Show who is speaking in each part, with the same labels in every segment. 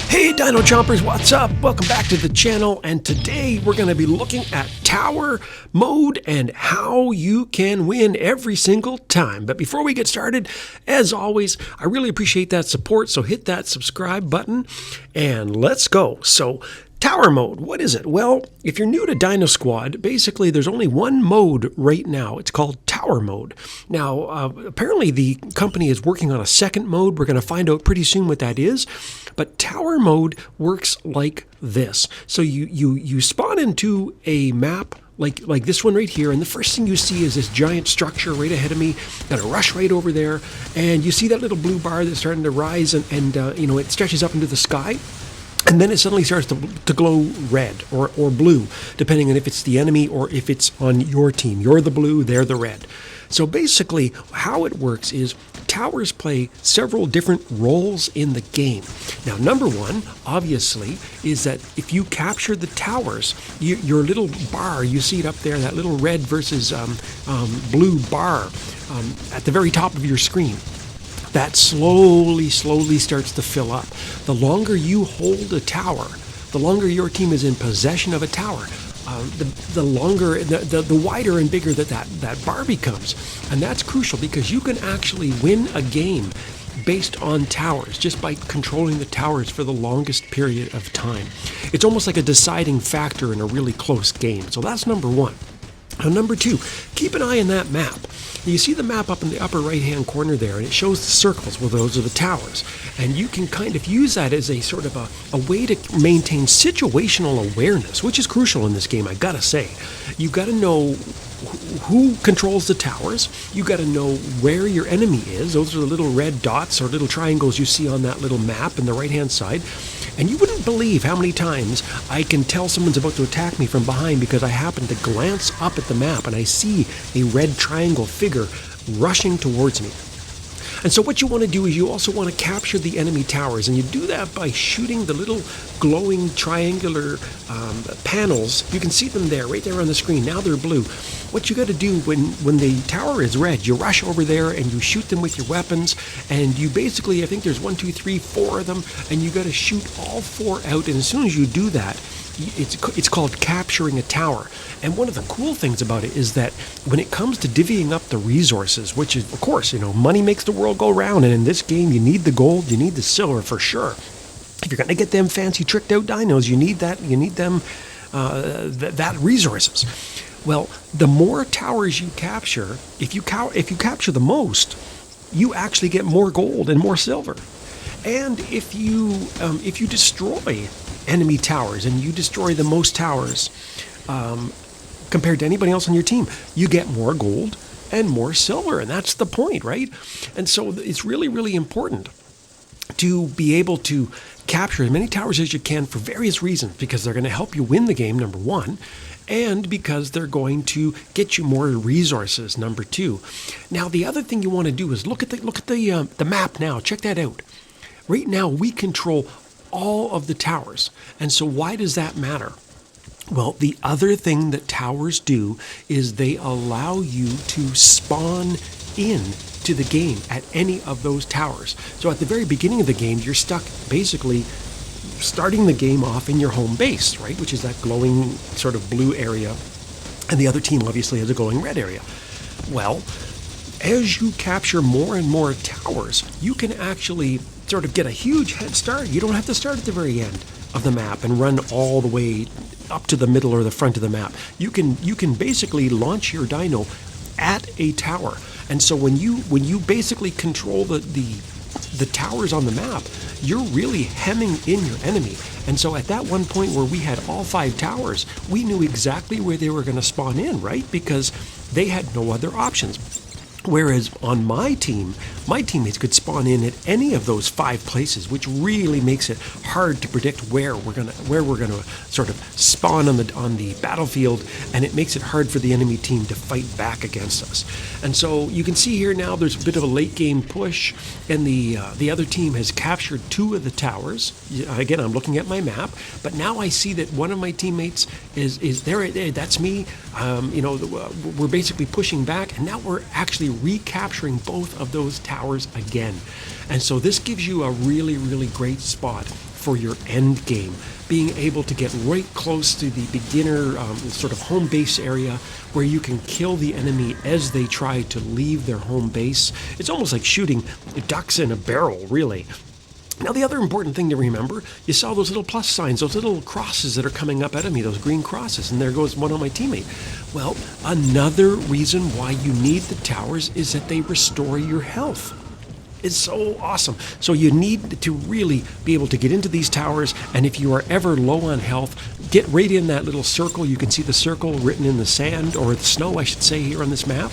Speaker 1: Hey Dino Chompers, what's up? Welcome back to the channel, and today we're going to be looking at tower mode and how you can win every single time. But before we get started, as always, I really appreciate that support, so hit that subscribe button and let's go. So tower mode, what is it? Well, if you're new to Dino Squad, basically there's only one mode right now. It's called tower mode. Now, apparently the company is working on a second mode. We're going to find out pretty soon what that is. But tower mode works like this. So you spawn into a map like this one right here, and the first thing you see is this giant structure right ahead of me. Gotta rush right over there, and you see that little blue bar that's starting to rise, and it stretches up into the sky. And then it suddenly starts to glow red or blue, depending on if it's the enemy or if it's on your team. You're the blue, they're the red. So basically, how it works is towers play several different roles in the game. Now, number one, obviously, is that if you capture the towers, your little bar, you see it up there, that little red versus blue bar at the very top of your screen, that slowly starts to fill up. The longer you hold a tower, the longer your team is in possession of a tower, the wider and bigger that bar becomes. And that's crucial because you can actually win a game based on towers, just by controlling the towers for the longest period of time. It's almost like a deciding factor in a really close game. So that's number one. Now, number two, keep an eye on that map. You see the map up in the upper right-hand corner there, and it shows the circles. Well, those are the towers. And you can kind of use that as a sort of a way to maintain situational awareness, which is crucial in this game, I gotta say. You gotta know who controls the towers. You got to know where your enemy is. Those are the little red dots or little triangles you see on that little map in the right-hand side. And you wouldn't believe how many times I can tell someone's about to attack me from behind because I happen to glance up at the map and I see a red triangle figure rushing towards me. And so what you want to do is you also want to capture the enemy towers, and you do that by shooting the little glowing triangular panels. You can see them there, right there on the screen. Now they're blue. What you got to do when the tower is red, you rush over there and you shoot them with your weapons, and you basically, I think there's 1, 2, 3, 4 of them, and you got to shoot all 4 out. And as soon as you do that, it's called capturing a tower. And one of the cool things about it is that when it comes to divvying up the resources, which is, of course, money makes the world go round, and in this game you need the gold, you need the silver for sure. If you're going to get them fancy tricked out dinos, you need them that resources. Well, the more towers you capture, if you capture the most, you actually get more gold and more silver. And if you destroy enemy towers and you destroy the most towers compared to anybody else on your team, you get more gold and more silver, and that's the point, right? And so it's really, really important to be able to capture as many towers as you can for various reasons, because they're going to help you win the game, number one, and because they're going to get you more resources, number two. Now, the other thing you want to do is look at the map now. Check that out. Right now, we control all of the towers. And so why does that matter? Well, the other thing that towers do is they allow you to spawn in to the game at any of those towers. So at the very beginning of the game, you're stuck basically starting the game off in your home base, right? Which is that glowing sort of blue area. And the other team obviously has a glowing red area. Well, as you capture more and more towers, you can actually sort of get a huge head start. You don't have to start at the very end of the map and run all the way up to the middle or the front of the map. You can basically launch your dino at a tower. And so when you basically control the towers on the map, you're really hemming in your enemy. And so at that one point where we had all 5 towers, we knew exactly where they were going to spawn in, right? Because they had no other options. Whereas on my team, my teammates could spawn in at any of those 5 places, which really makes it hard to predict where we're gonna sort of spawn on the battlefield, and it makes it hard for the enemy team to fight back against us. And so you can see here now there's a bit of a late game push, and the other team has captured 2 of the towers. Again, I'm looking at my map, but now I see that one of my teammates is there. That's me. We're basically pushing back, and now we're actually recapturing both of those towers again. And so this gives you a really, really great spot for your end game. Being able to get right close to the beginner sort of home base area where you can kill the enemy as they try to leave their home base. It's almost like shooting ducks in a barrel, really. Now, the other important thing to remember, you saw those little plus signs, those little crosses that are coming up at me, those green crosses, and there goes one on my teammate. Well, another reason why you need the towers is that they restore your health. It's so awesome. So you need to really be able to get into these towers, and if you are ever low on health, get right in that little circle. You can see the circle written in the sand, or the snow, I should say, here on this map.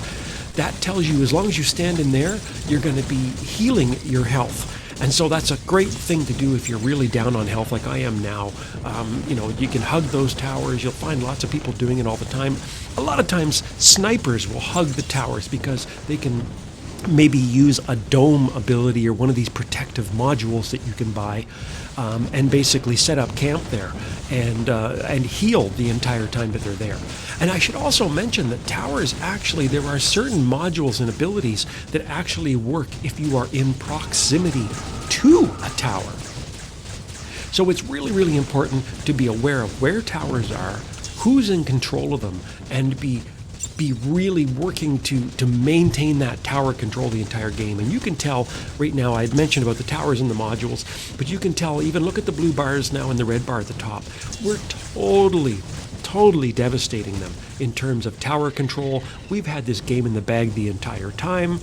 Speaker 1: That tells you as long as you stand in there, you're going to be healing your health. And so that's a great thing to do if you're really down on health like I am now. You can hug those towers. You'll find lots of people doing it all the time. A lot of times, snipers will hug the towers because they can maybe use a dome ability or one of these protective modules that you can buy and basically set up camp there and heal the entire time that they're there. And I should also mention that towers, actually, there are certain modules and abilities that actually work if you are in proximity to a tower. So it's really, really important to be aware of where towers are, who's in control of them, and be really working to maintain that tower control the entire game. And you can tell right now, I had mentioned about the towers and the modules, but you can tell, even look at the blue bars now and the red bar at the top. We're totally devastating them in terms of tower control. We've had this game in the bag the entire time.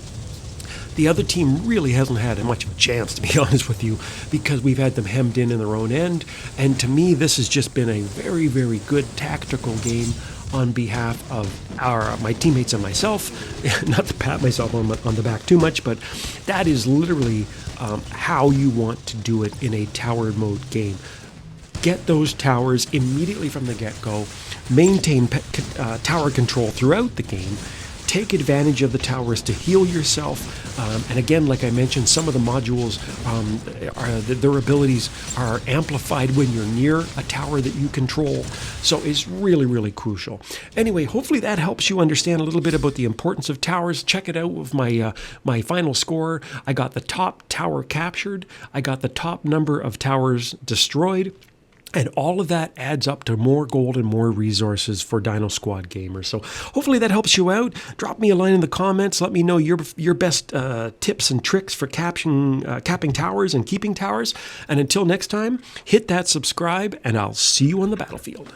Speaker 1: The other team really hasn't had much of a chance, to be honest with you, because we've had them hemmed in their own end. And to me, this has just been a very, very good tactical game on behalf of my teammates and myself. Not to pat myself on the back too much, but that is literally how you want to do it in a tower mode game. Get those towers immediately from the get-go, maintain tower control throughout the game, take advantage of the towers to heal yourself. And again, like I mentioned, some of the modules, their abilities are amplified when you're near a tower that you control. So it's really, really crucial. Anyway, hopefully that helps you understand a little bit about the importance of towers. Check it out with my final score. I got the top tower captured. I got the top number of towers destroyed. And all of that adds up to more gold and more resources for Dino Squad gamers. So hopefully that helps you out. Drop me a line in the comments. Let me know your best tips and tricks for capping towers and keeping towers. And until next time, hit that subscribe, and I'll see you on the battlefield.